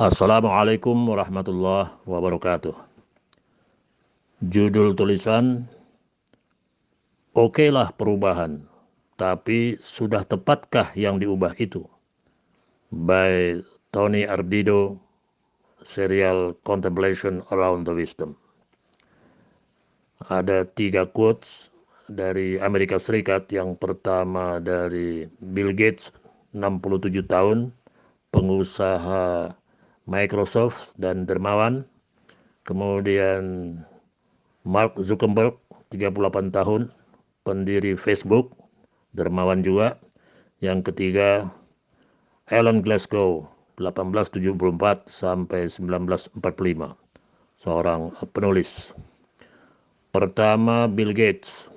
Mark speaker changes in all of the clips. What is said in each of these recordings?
Speaker 1: Assalamualaikum warahmatullahi wabarakatuh. Judul tulisan, Okelah perubahan, tapi sudah tepatkah yang diubah itu? By Tony Ardido, Serial Contemplation Around the Wisdom. Ada 3 quotes dari Amerika Serikat. Yang pertama dari Bill Gates, 67 tahun, pengusaha Microsoft dan dermawan. Kemudian Mark Zuckerberg, 38 tahun, pendiri Facebook, dermawan juga. Yang ketiga, Alan Glasgow, 1874 sampai 1945, seorang penulis. Pertama, Bill Gates.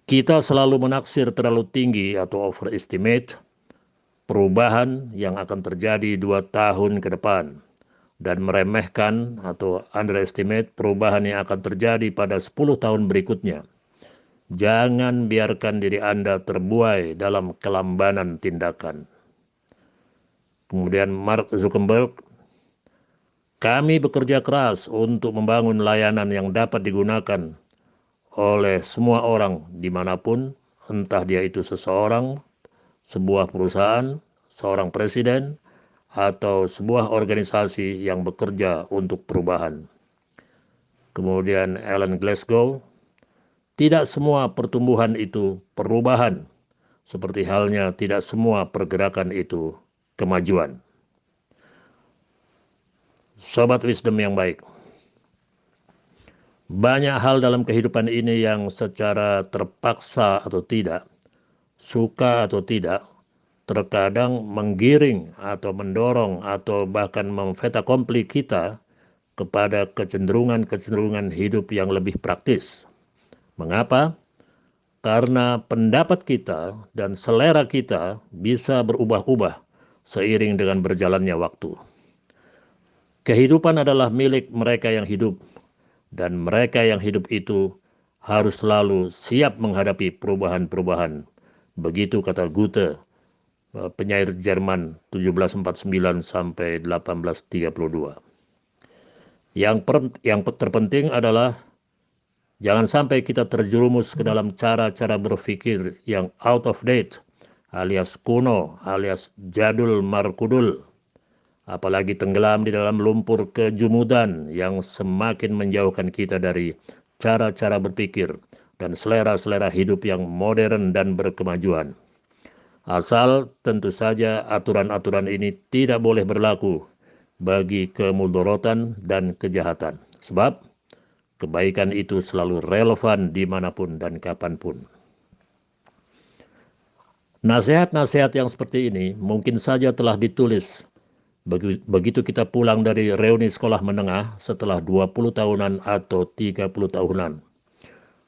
Speaker 1: Kita selalu menaksir terlalu tinggi atau overestimate perubahan yang akan terjadi 2 tahun ke depan, dan meremehkan atau underestimate perubahan yang akan terjadi pada 10 tahun berikutnya. Jangan biarkan diri Anda terbuai dalam kelambanan tindakan. Kemudian Mark Zuckerberg, kami bekerja keras untuk membangun layanan yang dapat digunakan oleh semua orang dimanapun, entah dia itu seseorang, sebuah perusahaan, seorang presiden, atau sebuah organisasi yang bekerja untuk perubahan. Kemudian Alan Glasgow, tidak semua pertumbuhan itu perubahan, seperti halnya tidak semua pergerakan itu kemajuan. Sobat Wisdom yang baik, banyak hal dalam kehidupan ini yang secara terpaksa atau tidak, suka atau tidak, terkadang menggiring atau mendorong atau bahkan memfetakompli kita kepada kecenderungan-kecenderungan hidup yang lebih praktis. Mengapa? Karena pendapat kita dan selera kita bisa berubah-ubah seiring dengan berjalannya waktu. Kehidupan adalah milik mereka yang hidup, dan mereka yang hidup itu harus selalu siap menghadapi perubahan-perubahan. Begitu kata Goethe, penyair Jerman 1749 sampai 1832. Yang terpenting adalah jangan sampai kita terjerumus ke dalam cara-cara berpikir yang out of date, alias kuno, alias jadul markudul. Apalagi tenggelam di dalam lumpur kejumudan yang semakin menjauhkan kita dari cara-cara berpikir dan selera-selera hidup yang modern dan berkemajuan. Asal tentu saja aturan-aturan ini tidak boleh berlaku bagi kemudorotan dan kejahatan. Sebab kebaikan itu selalu relevan dimanapun dan kapanpun. Nasihat-nasihat yang seperti ini mungkin saja telah ditulis begitu kita pulang dari reuni sekolah menengah setelah 20 tahunan atau 30 tahunan.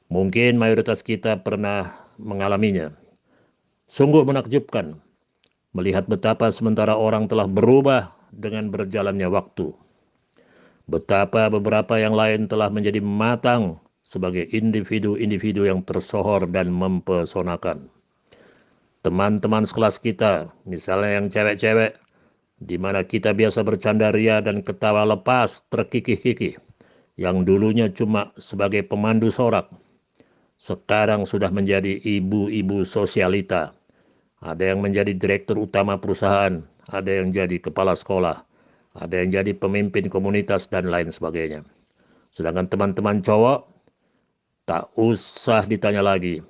Speaker 1: Mungkin mayoritas kita pernah mengalaminya. Sungguh menakjubkan melihat betapa sementara orang telah berubah dengan berjalannya waktu. Betapa beberapa yang lain telah menjadi matang sebagai individu-individu yang tersohor dan mempesonakan. Teman-teman sekelas kita, misalnya yang cewek-cewek, di mana kita biasa bercanda ria dan ketawa lepas terkikih-kikih, yang dulunya cuma sebagai pemandu sorak, sekarang sudah menjadi ibu-ibu sosialita. Ada yang menjadi direktur utama perusahaan, ada yang jadi kepala sekolah, ada yang jadi pemimpin komunitas, dan lain sebagainya. Sedangkan teman-teman cowok, tak usah ditanya lagi.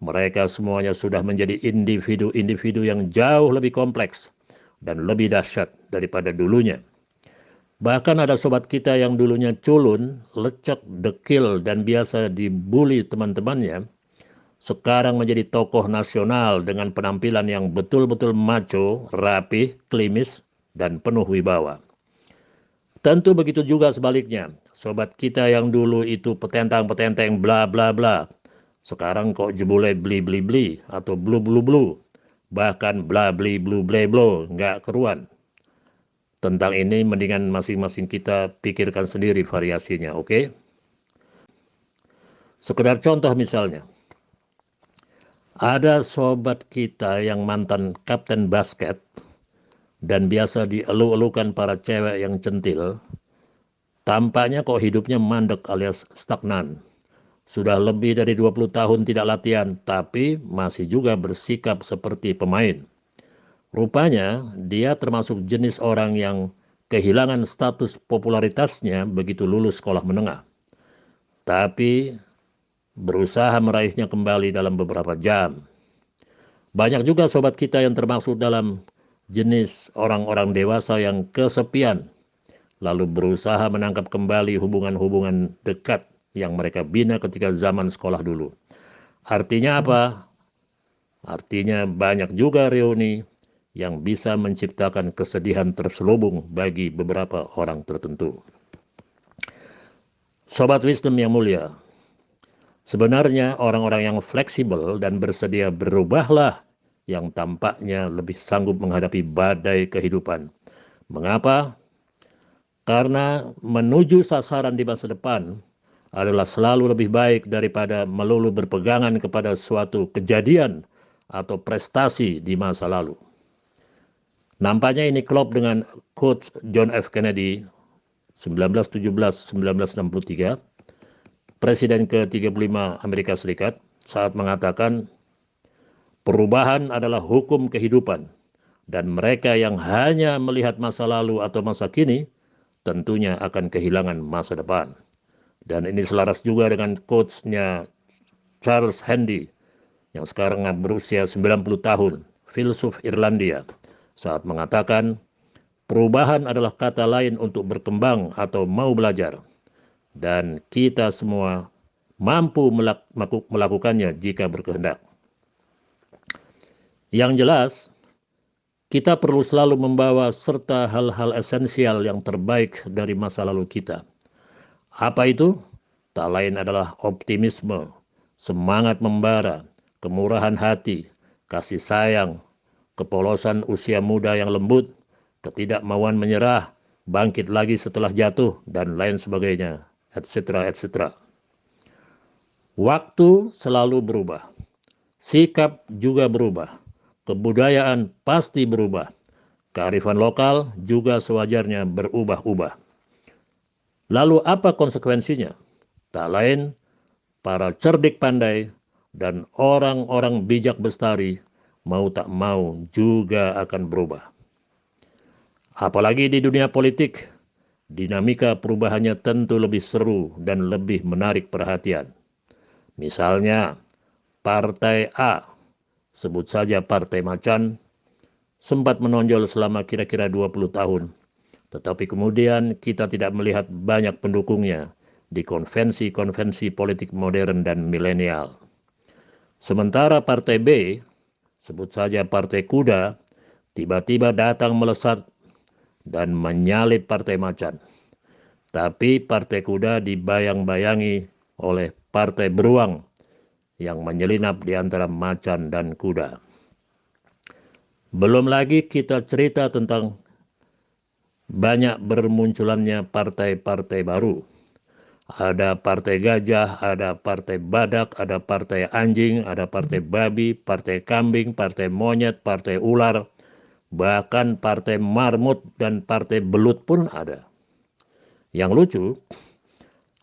Speaker 1: Mereka semuanya sudah menjadi individu-individu yang jauh lebih kompleks dan lebih dahsyat daripada dulunya. Bahkan ada sobat kita yang dulunya culun, lecek, dekil, dan biasa dibully teman-temannya, sekarang menjadi tokoh nasional dengan penampilan yang betul-betul macho, rapih, klimis, dan penuh wibawa. Tentu begitu juga sebaliknya. Sobat kita yang dulu itu petentang-petenteng bla bla bla, sekarang kok jebule bli bli bli atau blu blu blu, bahkan bla bli blu ble blo, nggak keruan. Tentang ini mendingan masing-masing kita pikirkan sendiri variasinya, oke? Sekedar contoh misalnya, ada sobat kita yang mantan kapten basket, dan biasa dielu-elukan para cewek yang centil, tampaknya kok hidupnya mandek alias stagnan. Sudah lebih dari 20 tahun tidak latihan, tapi masih juga bersikap seperti pemain. Rupanya dia termasuk jenis orang yang kehilangan status popularitasnya begitu lulus sekolah menengah. Tapi berusaha meraihnya kembali dalam beberapa jam. Banyak juga sobat kita yang termasuk dalam jenis orang-orang dewasa yang kesepian, lalu berusaha menangkap kembali hubungan-hubungan dekat yang mereka bina ketika zaman sekolah dulu. Artinya apa? Artinya banyak juga reuni yang bisa menciptakan kesedihan terselubung bagi beberapa orang tertentu. Sobat Wisdom yang mulia, sebenarnya orang-orang yang fleksibel dan bersedia berubahlah yang tampaknya lebih sanggup menghadapi badai kehidupan. Mengapa? Karena menuju sasaran di masa depan adalah selalu lebih baik daripada melulu berpegangan kepada suatu kejadian atau prestasi di masa lalu. Nampaknya ini klop dengan quotes John F. Kennedy 1917-1963, Presiden ke-35 Amerika Serikat, saat mengatakan perubahan adalah hukum kehidupan dan mereka yang hanya melihat masa lalu atau masa kini tentunya akan kehilangan masa depan. Dan ini selaras juga dengan quotes-nya Charles Handy yang sekarang berusia 90 tahun, filsuf Irlandia, saat mengatakan perubahan adalah kata lain untuk berkembang atau mau belajar. Dan kita semua mampu melakukannya jika berkehendak. Yang jelas, kita perlu selalu membawa serta hal-hal esensial yang terbaik dari masa lalu kita. Apa itu? Tak lain adalah optimisme, semangat membara, kemurahan hati, kasih sayang, kepolosan usia muda yang lembut, ketidakmauan menyerah, bangkit lagi setelah jatuh, dan lain sebagainya, etc. etc. Waktu selalu berubah, sikap juga berubah. Kebudayaan pasti berubah. Kearifan lokal juga sewajarnya berubah-ubah. Lalu apa konsekuensinya? Tak lain, para cerdik pandai dan orang-orang bijak bestari mau tak mau juga akan berubah. Apalagi di dunia politik, dinamika perubahannya tentu lebih seru dan lebih menarik perhatian. Misalnya, Partai A, sebut saja Partai Macan, sempat menonjol selama kira-kira 20 tahun. Tetapi kemudian kita tidak melihat banyak pendukungnya di konvensi-konvensi politik modern dan milenial. Sementara Partai B, sebut saja Partai Kuda, tiba-tiba datang melesat dan menyalip Partai Macan. Tapi Partai Kuda dibayang-bayangi oleh Partai Beruang yang menyelinap di antara macan dan kuda. Belum lagi kita cerita tentang banyak bermunculannya partai-partai baru. Ada partai gajah, ada partai badak, ada partai anjing, ada partai babi, partai kambing, partai monyet, partai ular, bahkan partai marmut dan partai belut pun ada. Yang lucu,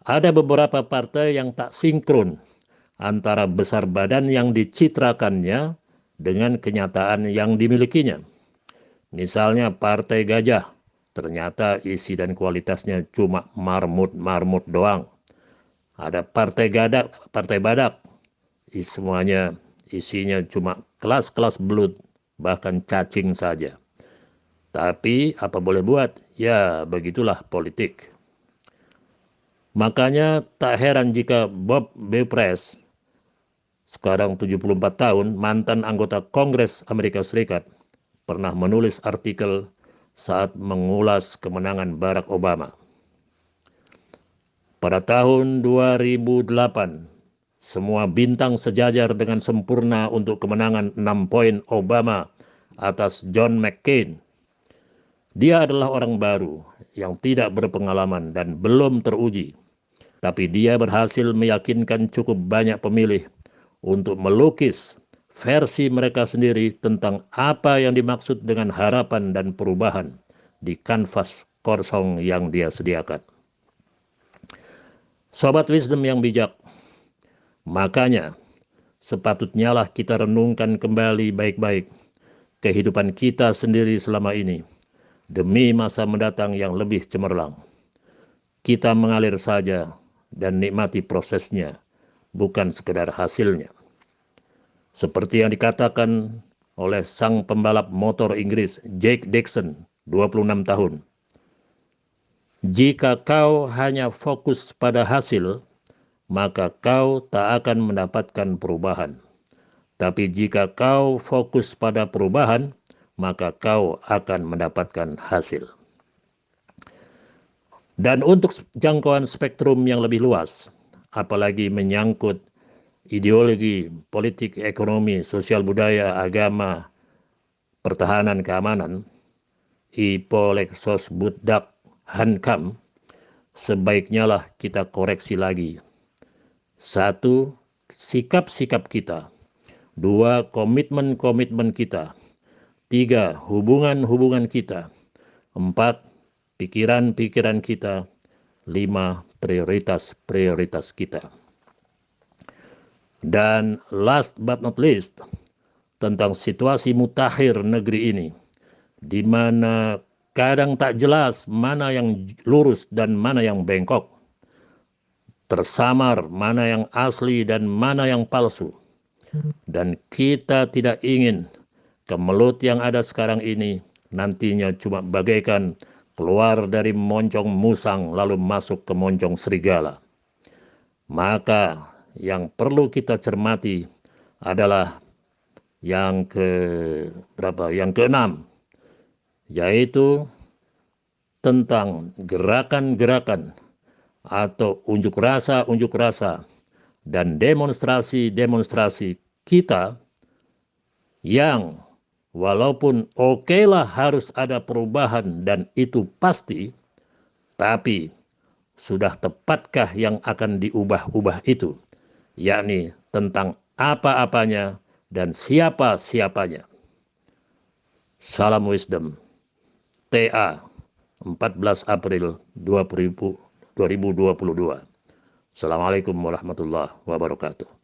Speaker 1: ada beberapa partai yang tak sinkron antara besar badan yang dicitrakannya dengan kenyataan yang dimilikinya. Misalnya Partai Gajah, ternyata isi dan kualitasnya cuma marmut-marmut doang. Ada Partai Badak, semuanya isinya cuma kelas-kelas belut, bahkan cacing saja. Tapi apa boleh buat? Ya begitulah politik. Makanya tak heran jika Bob Bepres, sekarang 74 tahun, mantan anggota Kongres Amerika Serikat, pernah menulis artikel saat mengulas kemenangan Barack Obama. Pada tahun 2008, semua bintang sejajar dengan sempurna untuk kemenangan 6 poin Obama atas John McCain. Dia adalah orang baru yang tidak berpengalaman dan belum teruji. Tapi dia berhasil meyakinkan cukup banyak pemilih untuk melukis versi mereka sendiri tentang apa yang dimaksud dengan harapan dan perubahan di kanvas kosong yang dia sediakan. Sobat Wisdom yang bijak, makanya sepatutnya lah kita renungkan kembali baik-baik kehidupan kita sendiri selama ini demi masa mendatang yang lebih cemerlang. Kita mengalir saja dan nikmati prosesnya, bukan sekedar hasilnya. Seperti yang dikatakan oleh sang pembalap motor Inggris Jack Dixon, 26 tahun. Jika kau hanya fokus pada hasil, maka kau tak akan mendapatkan perubahan. Tapi jika kau fokus pada perubahan, maka kau akan mendapatkan hasil. Dan untuk jangkauan spektrum yang lebih luas, apalagi menyangkut ideologi, politik, ekonomi, sosial budaya, agama, pertahanan, keamanan, Ipolexos Budak Hankam, sebaiknya lah kita koreksi lagi. 1. Sikap-sikap kita. 2. Komitmen-komitmen kita. 3. Hubungan-hubungan kita. 4. Pikiran-pikiran kita. 5. Prioritas-prioritas kita. Dan last but not least, tentang situasi mutakhir negeri ini, di mana kadang tak jelas mana yang lurus dan mana yang bengkok, tersamar mana yang asli dan mana yang palsu. Dan kita tidak ingin kemelut yang ada sekarang ini nantinya cuma bagaikan keluar dari moncong musang lalu masuk ke moncong serigala. Maka yang perlu kita cermati adalah yang keenam, yaitu tentang gerakan-gerakan atau unjuk rasa dan demonstrasi kita yang walaupun okelah harus ada perubahan dan itu pasti, tapi sudah tepatkah yang akan diubah-ubah itu, yakni tentang apa-apanya dan siapa-siapanya. Salam Wisdom, TA 14 April 2022. Assalamualaikum warahmatullahi wabarakatuh.